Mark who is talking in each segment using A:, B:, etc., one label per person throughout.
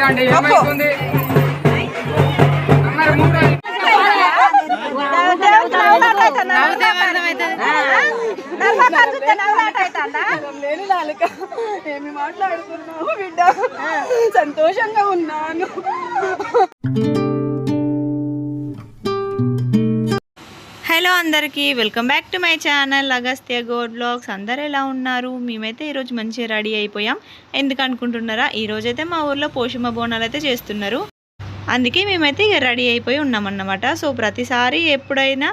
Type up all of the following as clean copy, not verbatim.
A: ఏమి మాట్లాడుతున్నావు బిడ్డ? సంతోషంగా ఉన్నాను.
B: హలో అందరికీ, welcome back to my channel Agastya Goud blogs. అందరు ఎలా ఉన్నారు? మేమైతే ఈరోజు మంచిగా రెడీ అయిపోయాం. ఎందుకు అనుకుంటున్నారా? ఈరోజైతే మా ఊర్లో పోషమ్మ బోనాలు అయితే చేస్తున్నారు. అందుకే మేమైతే ఇక రెడీ అయిపోయి ఉన్నామన్నమాట. సో ప్రతిసారి ఎప్పుడైనా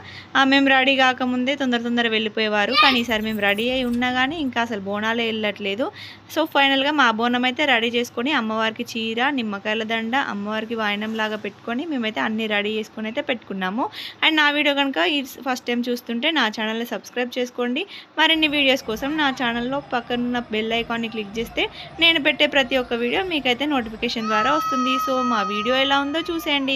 B: మేము రెడీ కాకముందే తొందర వెళ్ళిపోయేవారు. కానీ ఈసారి మేము రెడీ అయి ఉన్నా కానీ ఇంకా అసలు బోనాలే వెళ్ళట్లేదు. సో ఫైనల్గా మా బోనం అయితే రెడీ చేసుకొని అమ్మవారికి చీర, నిమ్మకాయల దండ, అమ్మవారికి వాయనం లాగా పెట్టుకొని మేమైతే అన్నీ రెడీ చేసుకొని అయితే పెట్టుకున్నాము. అండ్ నా వీడియో కనుక ఈ ఫస్ట్ టైం చూస్తుంటే నా ఛానల్ని సబ్స్క్రైబ్ చేసుకోండి. మరిన్ని వీడియోస్ కోసం నా ఛానల్లో పక్కనున్న బెల్ ఐకాన్ని క్లిక్ చేస్తే నేను పెట్టే ప్రతి ఒక్క వీడియో మీకైతే నోటిఫికేషన్ ద్వారా వస్తుంది. సో మా వీడియో ఎలా ఉందో చూసేయండి.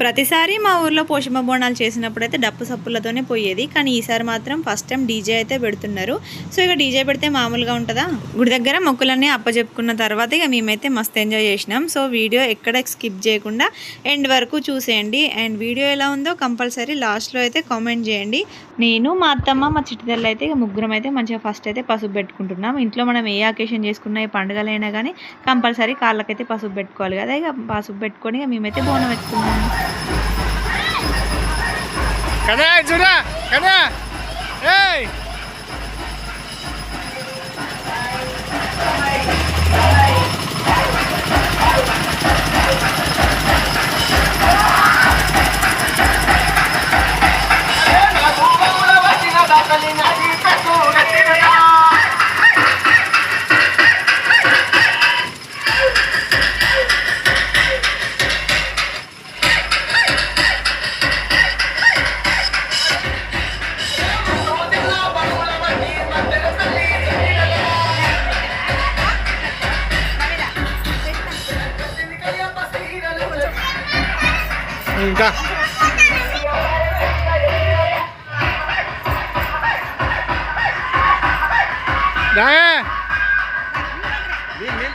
B: ప్రతిసారి మా ఊర్లో పోషమ్మ బోనాలు చేసినప్పుడు అయితే డప్పు సప్పులతోనే పోయేది. కానీ ఈసారి మాత్రం ఫస్ట్ టైం డీజే అయితే పెడుతున్నారు. సో ఇక డీజే పెడితే మామూలుగా ఉంటుందా? గుడి దగ్గర మొక్కులన్నీ అప్పచెప్పుకున్న తర్వాత ఇక మేమైతే మస్తు ఎంజాయ్ చేసినాం. సో వీడియో ఎక్కడ స్కిప్ చేయకుండా ఎండ్ వరకు చూసేయండి. అండ్ వీడియో ఎలా ఉందో కంపల్సరీ లాస్ట్లో అయితే కామెంట్ చేయండి. నేను, మా అత్తమ్మ, మా చిట్టిదల్లు అయితే ఇక ముగ్గురం అయితే మంచిగా ఫస్ట్ అయితే పసుపు పెట్టుకుంటున్నాం. ఇంట్లో మనం ఏ అకేషన్ చేసుకున్నా, ఏ పండుగలైనా కానీ కంపల్సరీ కాళ్ళకైతే పసుపు పెట్టుకోవాలి కదా. ఇక పసుపు పెట్టుకొని ఇక మేమైతే బోనం ఎత్తుకున్నాము.
C: Kada, Jura! Kada! Hey! Enggak. Dah. Min.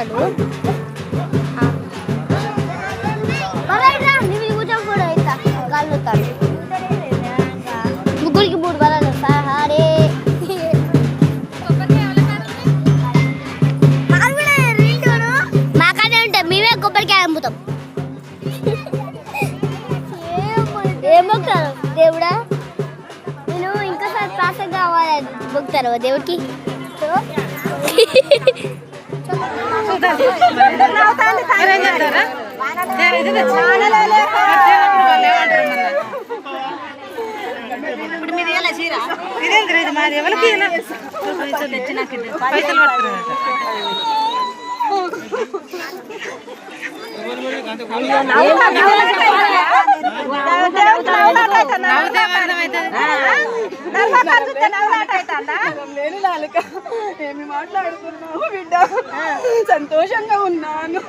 D: కూర్చున్నాడు. కూడా అవుతా కలుగుతాడు. ముగ్గురికి 3 వలలు సహారే. మాకనే ఉంటాయి, మేమే కొబ్బరికాయ అమ్ముతాం. ఏం మొక్తారు దేవుడా? నేను ఇంకోసారి క్లాస్ కావాలని మొక్తారు దేవుడికి.
A: లేని నాలుక ఏమి మాట్లాడుతున్నావు బిడ్డ? సంతోషంగా ఉన్నాను.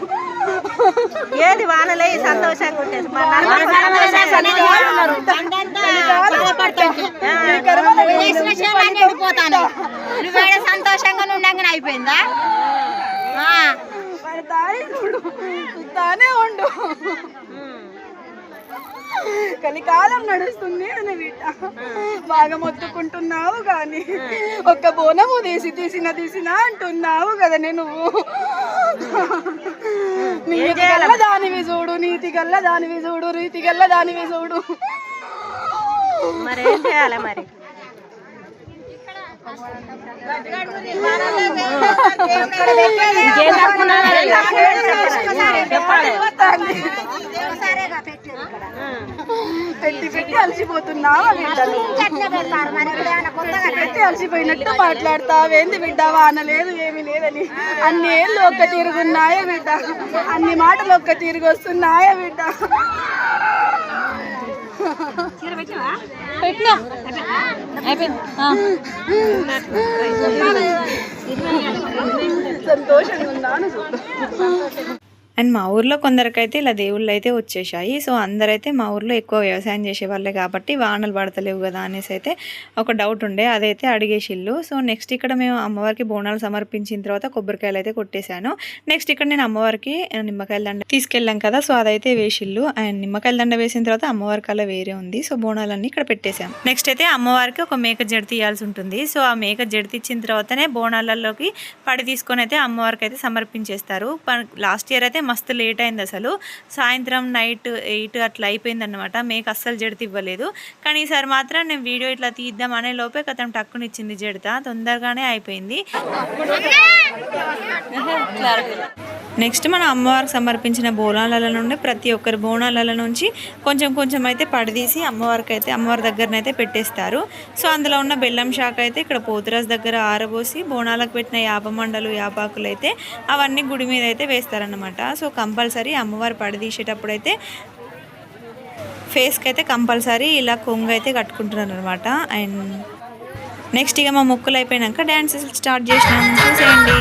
E: ఏది వానలే సంతోషంగా ఉంటుంది. నువ్వేడ సంతోషంగా ఉండగానే అయిపోయిందా?
A: తానే ఉండు. కలికాలం నడుస్తుంది అని బిడ్డ బాగా మొత్తుకుంటున్నావు కానీ ఒక్క బోనము తీసిన అంటున్నావు కదా. నేను నీతి గల్ల దానివి చూడు, నీతి గల్ల దానివి చూడు, రీతి గల్ల దానివి చూడు.
E: మరి ఏం చేయాలి? మరి
A: పెట్టి అలసిపోతున్నావా బిడ్డ? పెట్టి అలసిపోయినట్టు మాట్లాడతావేంది బిడ్డ? వాన లేదు ఏమి లేదని అన్ని ఏళ్ళు ఒక్క తిరుగున్నాయా బిడ్డ? అన్ని మాటలు ఒక్క తిరిగి వస్తున్నాయా బిడ్డ? సంతోషంగా ఉన్నాను.
B: అండ్ మా ఊర్లో కొందరికైతే ఇలా దేవుళ్ళు అయితే వచ్చేసాయి. సో అందరైతే మా ఊర్లో ఎక్కువ వ్యవసాయం చేసేవాళ్ళే కాబట్టి వానలు పడతలేవు కదా అనేసి అయితే ఒక డౌట్ ఉండే, అదైతే అడిగేసిళ్ళు. సో నెక్స్ట్ ఇక్కడ మేము అమ్మవారికి బోనాలు సమర్పించిన తర్వాత కొబ్బరికాయలు అయితే కొట్టేశాను. నెక్స్ట్ ఇక్కడ నేను అమ్మవారికి నిమ్మకాయల దండ తీసుకెళ్ళాం కదా, సో అదైతే వేసిళ్ళు. అండ్ నిమ్మకాయల దండ వేసిన తర్వాత అమ్మవారికి అలా వేరే ఉంది. సో బోనాలన్నీ ఇక్కడ పెట్టేశాం. నెక్స్ట్ అయితే అమ్మవారికి ఒక మేక జడ తీయాల్సి ఉంటుంది. సో ఆ మేక జడ తీసిన తర్వాతనే బోనాలలోకి పడి తీసుకొని అయితే అమ్మవారికి అయితే సమర్పించేస్తారు. లాస్ట్ ఇయర్ అయితే మస్తు లేట్ అయింది, అసలు సాయంత్రం నైట్ 8 అట్లా అయిపోయింది అనమాట. మేక అస్సలు జడత ఇవ్వలేదు. కానీ ఈసారి మాత్రం నేను వీడియో ఇట్లా తీద్దాం అనే లోపే కథం టక్కునిచ్చింది జడత, తొందరగానే అయిపోయింది. నెక్స్ట్ మన అమ్మవారికి సమర్పించిన బోనాల నుండి ప్రతి ఒక్కరి బోనాల నుంచి కొంచెం కొంచెం అయితే పడిదీసి అమ్మవారికి అయితే అమ్మవారి దగ్గరనైతే పెట్టేస్తారు. సో అందులో ఉన్న బెల్లం శాఖ అయితే ఇక్కడ పోతురాజు దగ్గర ఆరబోసి బోనాలకు పెట్టిన యాపమండలు యాపాకులు అయితే అవన్నీ గుడి మీద అయితే వేస్తారనమాట. సో కంపల్సరీ అమ్మవారు పడిదీసేటప్పుడు అయితే ఫేస్కి అయితే కంపల్సరీ ఇలా కొంగు అయితే కట్టుకుంటున్నారు అనమాట. అండ్ నెక్స్ట్ ఇక మా మొక్కులు అయిపోయినాక డ్యాన్స్ స్టార్ట్ చేసినాం, చూసేయండి.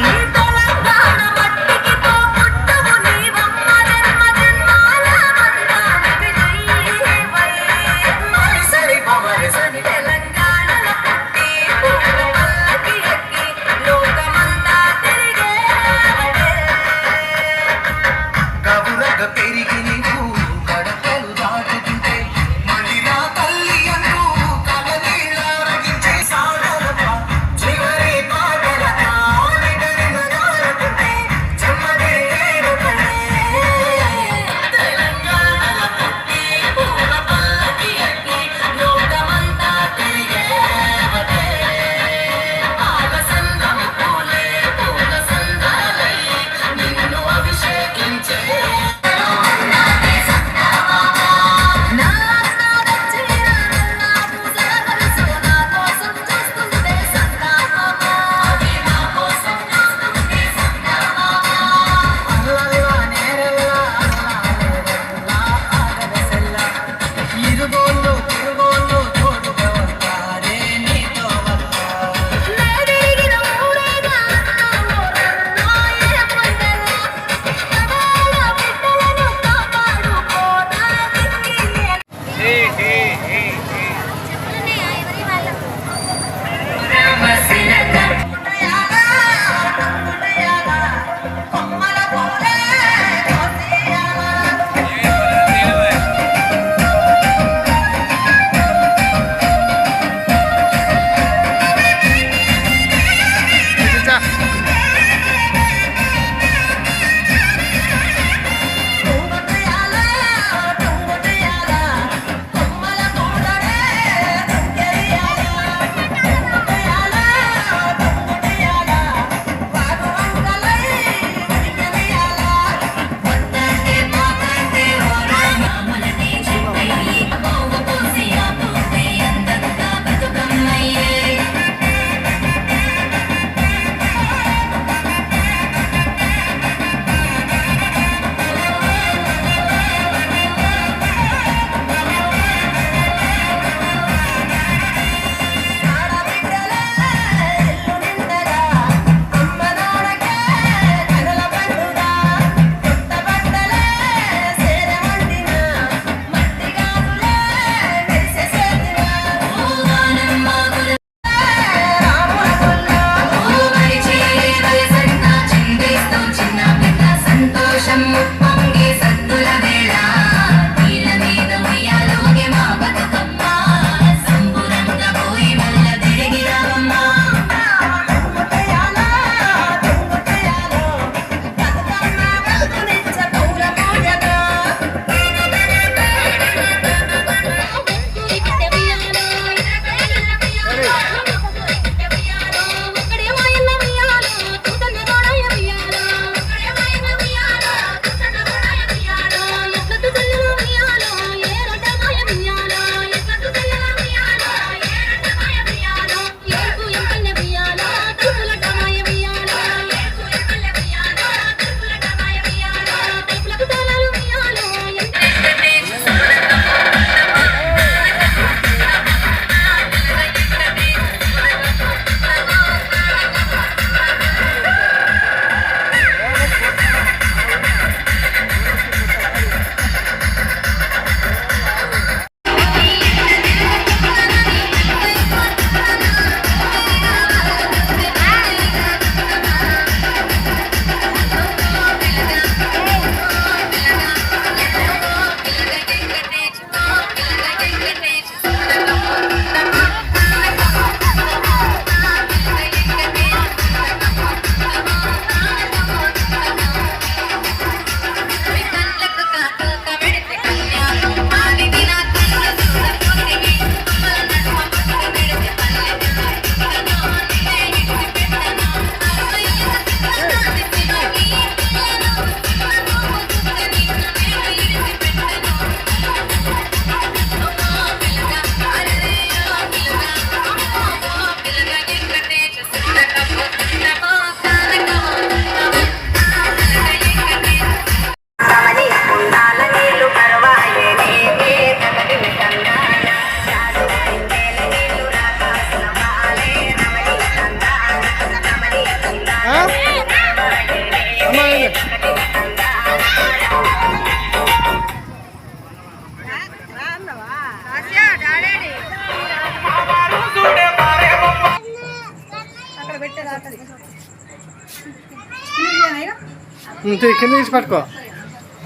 C: కింద తీసి పట్టుకో,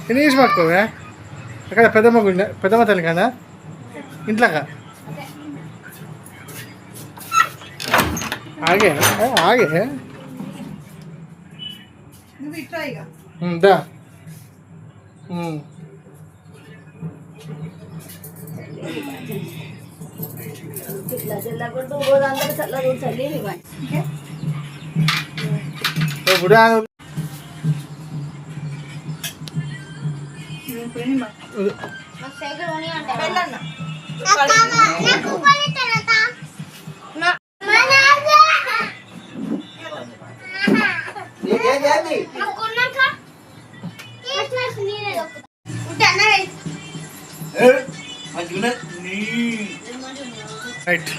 C: కింద తీసి పట్టుకోవే. అక్కడ పెద్దమ్మ గుండె, పెద్దమ్మ తల్లి కదా ఇంట్లోగా. ఆగే ఆగే దా. బుడా రైట్.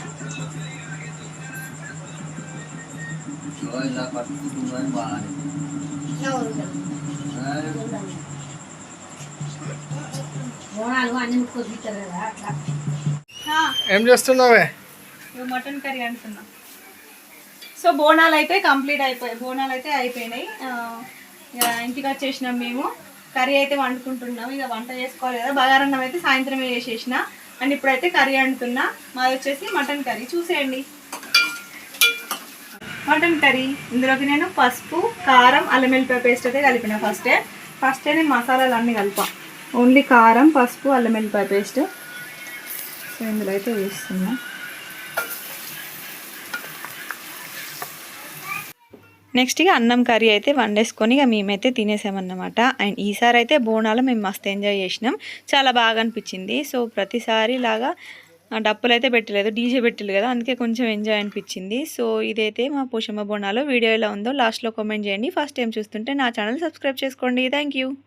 C: ఏం చేస్తున్నావే?
B: మటన్ కర్రీ అంటున్నా. సో బోనాలు అయితే కంప్లీట్ అయిపోయాయి, బోనాలు అయితే అయిపోయినాయి. ఇక ఇంటికి వచ్చేసినాం మేము. కర్రీ అయితే వండుకుంటున్నాం. ఇక వంట చేసుకోవాలి కదా. బగారన్నం అయితే సాయంత్రమే చేసేసిన. అండ్ ఇప్పుడైతే కర్రీ వండుతున్నా. మాది వచ్చేసి మటన్ కర్రీ. చూసేయండి, మటన్ కర్రీ. ఇందులోకి నేను పసుపు, కారం, అల్లం వెల్లిపాయ పేస్ట్ అయితే కలిపిన. ఫస్టే నేను మసాలాలు అన్నీ కలిపా. ఓన్లీ కారం, పసుపు, అల్లం వెల్లిపాయ పేస్ట్. సో ఇందులో అయితే వేస్తున్నా. నెక్స్ట్ ఇక అన్నం కర్రీ అయితే వండేసుకొని ఇక మేమైతే తినేసామన్నమాట. అండ్ ఈసారి అయితే బోనాలు మేము మస్తు ఎంజాయ్ చేసినాం, చాలా బాగా అనిపించింది. సో ప్రతిసారి లాగా డప్పులు అయితే పెట్టలేదు, డీజే పెట్టలేదు కదా, అందుకే కొంచెం ఎంజాయ్ అనిపించింది. సో ఇదైతే మా పోషమ్మ బోనాలు. వీడియో ఎలా ఉందో లాస్ట్లో కామెంట్ చేయండి. ఫస్ట్ టైం చూస్తుంటే నా ఛానల్ సబ్స్క్రైబ్ చేసుకోండి. Thank you.